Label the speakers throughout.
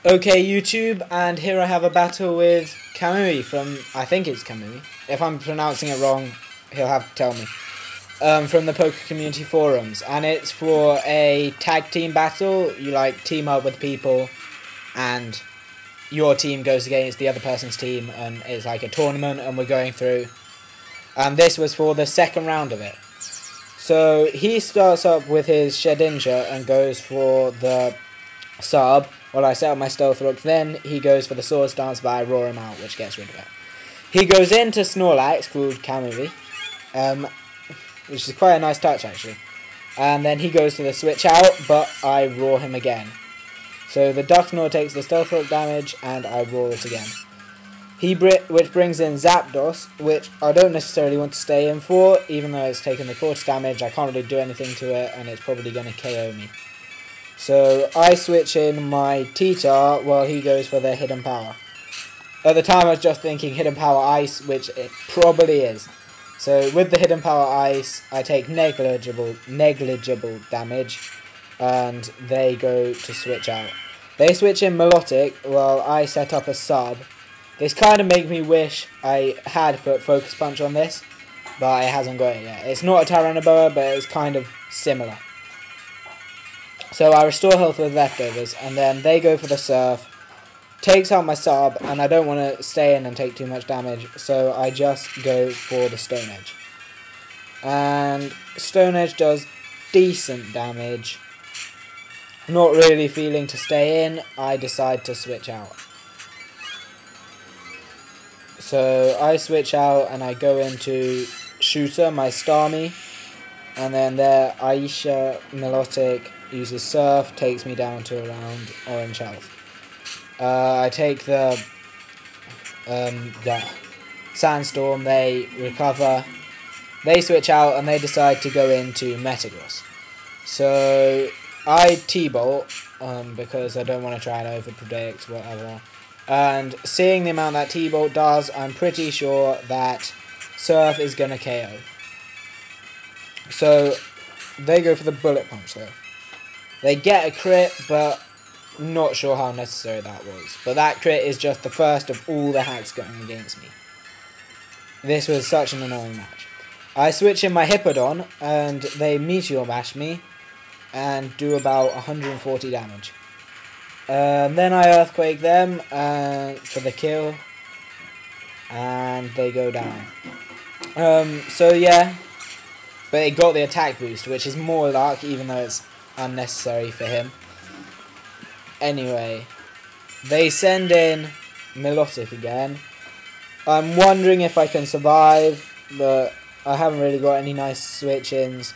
Speaker 1: Okay, YouTube, and here I have a battle with Kamui from, I think it's Kamui. If I'm pronouncing it wrong, he'll have to tell me. From the Poker Community Forums, and it's for a tag team battle. You like team up with people, and your team goes against the other person's team, and it's like a tournament, and we're going through. And this was for the second round of it. So he starts up with his Shedinja and goes for the sub. While I set up my stealth rook, then he goes for the sword stance, but I roar him out, which gets rid of it. He goes into Snorlax, called Kamui, which is quite a nice touch actually. And then he goes to the switch out, but I roar him again. So the Ducksnor takes the stealth rook damage, and I roar it again. Which brings in Zapdos, which I don't necessarily want to stay in for, even though it's taken the quarter damage. I can't really do anything to it, and it's probably going to KO me. So I switch in my T-Tar while he goes for the Hidden Power. At the time I was just thinking Hidden Power Ice, which it probably is. So with the Hidden Power Ice, I take negligible damage, and they go to switch out. They switch in Melodic while I set up a sub. This kind of makes me wish I had put Focus Punch on this, but it hasn't got it yet. It's not a Tyraniboa, but it's kind of similar. So I restore health with leftovers, and then they go for the Surf, takes out my sub, and I don't want to stay in and take too much damage, so I just go for the Stone Edge. And Stone Edge does decent damage. Not really feeling to stay in, I decide to switch out. So I switch out and I go into Shooter, my Starmie, and then there Aisha Melodic uses Surf, takes me down to around orange health. I take the Sandstorm, they recover, they switch out and they decide to go into Metagross. So I T-Bolt, because I don't want to try and overpredict, whatever. And seeing the amount that T-Bolt does, I'm pretty sure that Surf is going to KO. So they go for the Bullet Punch though. They get a crit, but not sure how necessary that was. But that crit is just the first of all the hacks going against me. This was such an annoying match. I switch in my Hippodon, and they Meteor Mash me, and do about 140 damage. Then I Earthquake them for the kill, and they go down. So yeah, but it got the attack boost, which is more luck, even though it's unnecessary for him. Anyway, they send in Melodic again. I'm wondering if I can survive, but I haven't really got any nice switch-ins.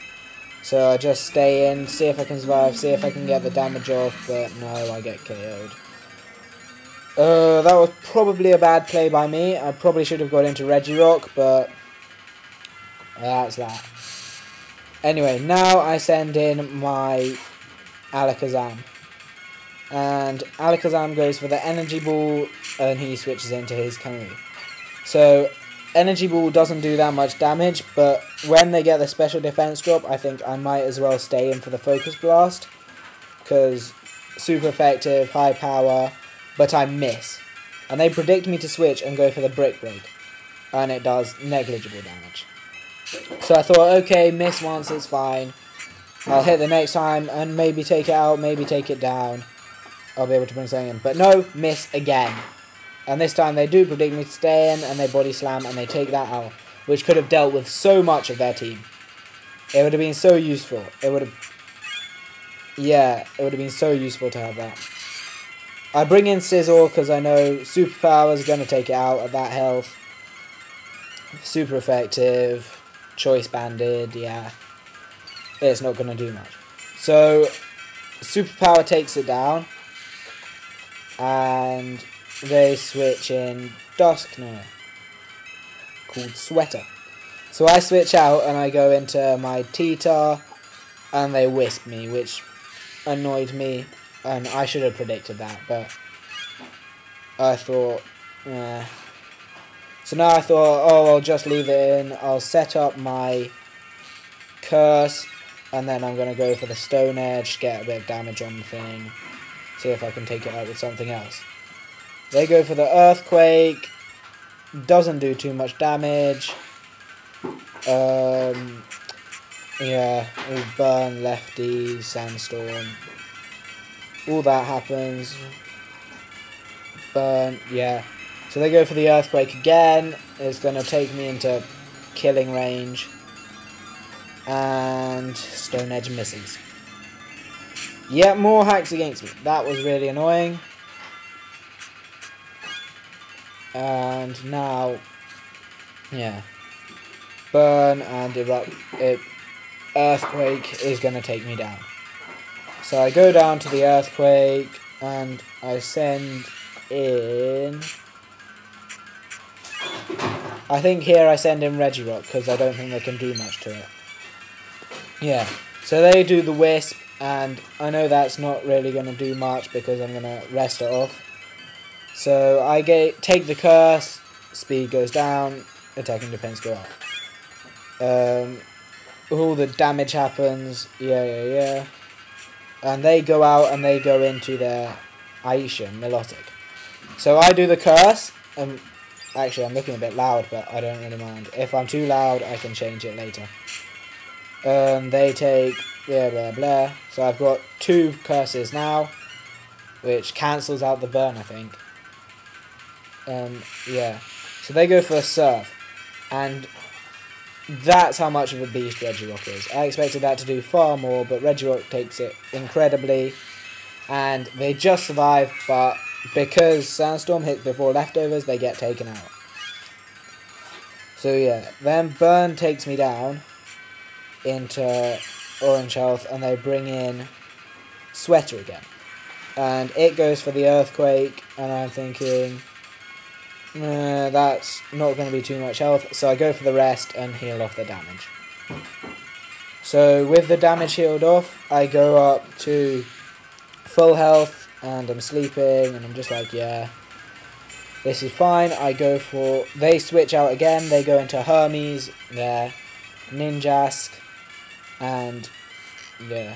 Speaker 1: So I just stay in, see if I can survive, see if I can get the damage off, but no, I get KO'd. That was probably a bad play by me. I probably should have got into Regirock, but that's that. Anyway, now I send in my Alakazam. And Alakazam goes for the Energy Ball, and he switches into his Kamui. So Energy Ball doesn't do that much damage, but when they get the special defense drop, I think I might as well stay in for the Focus Blast, because super effective, high power, but I miss. And they predict me to switch and go for the Brick Break, and it does negligible damage. So I thought, okay, miss once, it's fine. I'll hit the next time and maybe take it out, maybe take it down. I'll be able to bring something in. But no, miss again. And this time they do predict me to stay in, and they body slam, and they take that out, which could have dealt with so much of their team. It would have been so useful. It would have been so useful to have that. I bring in Sizzle because I know Superpower is going to take it out at that health. Super effective. Choice Banded, yeah. It's not going to do much. So, Superpower takes it down. And they switch in Dusknoir, called Sweater. So I switch out and I go into my T-Tar, and they Wisp me, which annoyed me, and I should have predicted that, but I thought, So now I thought, oh, I'll just leave it in, I'll set up my Curse, and then I'm going to go for the Stone Edge, get a bit of damage on the thing. See if I can take it out with something else. They go for the earthquake. Doesn't do too much damage. Yeah, all burn, lefties, sandstorm. All that happens. Burn, yeah. So they go for the earthquake again. It's going to take me into killing range. And Stone Edge misses. Yeah, more hacks against me. That was really annoying. And now, yeah. Burn and earthquake is going to take me down. So I go down to the earthquake and I send in... I think here I send in Regirock because I don't think they can do much to it. Yeah, so they do the Wisp and I know that's not really going to do much because I'm going to rest it off. So I take the curse, speed goes down, attacking defense go up. All the damage happens, yeah. And they go out and they go into their Aisha, Melodic. So I do the curse, actually I'm looking a bit loud but I don't really mind. If I'm too loud I can change it later. They take blah blah. So I've got 2 curses now, which cancels out the burn I think. Yeah. So they go for a Surf, and that's how much of a beast Regirock is. I expected that to do far more, but Regirock takes it incredibly, and they just survive, but because Sandstorm hits before leftovers, they get taken out. So yeah, then Burn takes me down into orange health, and they bring in Sweater again. And it goes for the earthquake, and I'm thinking, that's not going to be too much health, so I go for the rest and heal off the damage. So with the damage healed off, I go up to full health, and I'm sleeping, and I'm just like, yeah, this is fine. I go for, they switch out again, they go into Hermes, there, Ninjask, and yeah.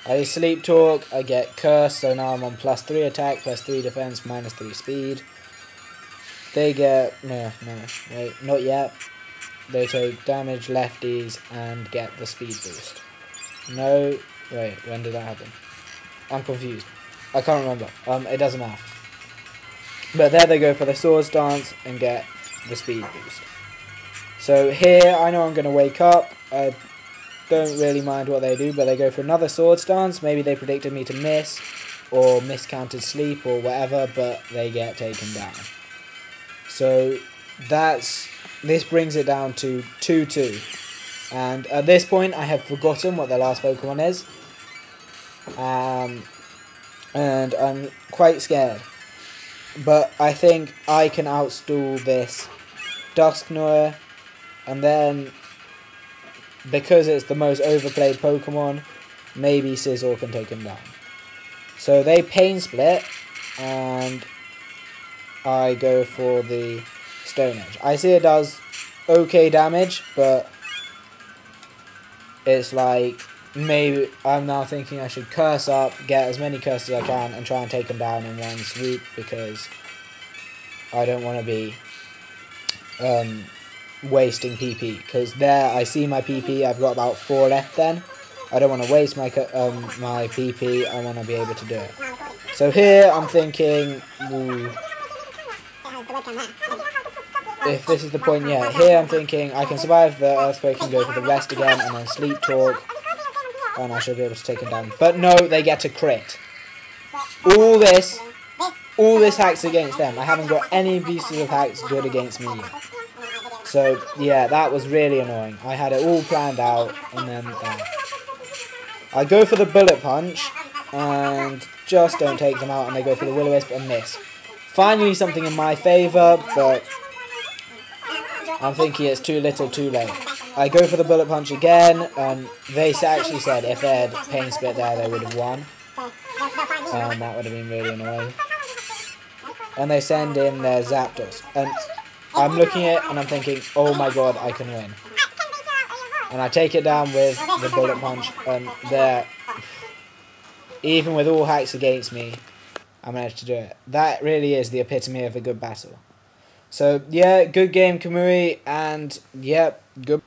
Speaker 1: I Sleep Talk, I get Curse, so now I'm on +3 attack, +3 defense, -3 speed. They get, wait, not yet. They take damage, lefties, and get the speed boost. No, wait, when did that happen? I'm confused. I can't remember. It doesn't matter. But there they go for the Swords Dance and get the speed boost. So here, I know I'm going to wake up. I don't really mind what they do, but they go for another Swords Dance. Maybe they predicted me to miss, or miscounted sleep, or whatever, but they get taken down. So this brings it down to 2-2. And at this point, I have forgotten what their last Pokemon is. And I'm quite scared. But I think I can outstall this Dusknoir. And then, because it's the most overplayed Pokemon, maybe Scizor can take him down. So they Pain Split, and I go for the Stone Edge. I see it does okay damage, but it's like, maybe I'm now thinking I should curse up, get as many curses as I can, and try and take them down in one swoop, because I don't want to be wasting PP, because there I see my PP, I've got about 4 left then. I don't want to waste my my PP, I want to be able to do it. So here I'm thinking, if this is the point, yeah, here I'm thinking I can survive the Earthquake and go for the rest again, and then Sleep Talk, and I should be able to take him down. But no, they get to crit. All this hacks against them. I haven't got any pieces of hacks good against me yet. So, yeah, that was really annoying. I had it all planned out, and then I go for the Bullet Punch, and just don't take them out, and they go for the Will-O-Wisp and miss. Finally something in my favour, but I'm thinking it's too little too late. I go for the Bullet Punch again, and they actually said if they had Pain Split there, they would have won. And that would have been really annoying. And they send in their Zapdos. And I'm looking at it, and I'm thinking, oh my god, I can win. And I take it down with the Bullet Punch, and there... even with all hacks against me, I managed to do it. That really is the epitome of a good battle. So yeah, good game, Kamui, and yep, good.